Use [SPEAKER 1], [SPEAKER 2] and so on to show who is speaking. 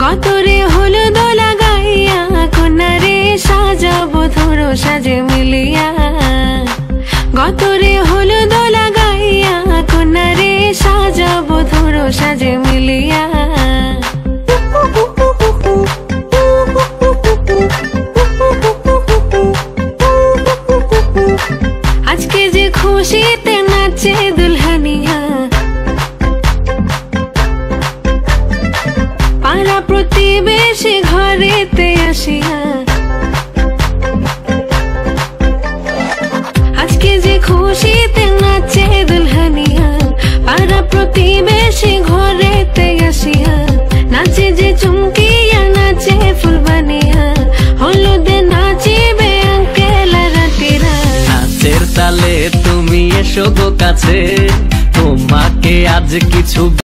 [SPEAKER 1] গতরে হলুদ লাগাইয়া কন্যারে সাজাবো ধরো সাজে মিলিয়া। গতরে হলুদ লাগাইয়া কন্যারে সাজাবো ধরো সাজে মিলিয়া। আজকে যে খুশিতে নাচে দুলহানিয়া, পাড়া প্রতিবেশী ঘরেতে আসিয়া। আজকে যে খুশিতে নাচে দুলহানিয়া, পাড়া প্রতিবেশী ঘরেতে আসিয়া। নাচে যে চুমকিয়া নাচে ফুলবানিয়া, হলুদে নাচিবে আঙ্কেল আর আন্টিরা।
[SPEAKER 2] নাচের তালে তুমি এসো গো কাছে, তোমাকে আজ কিছু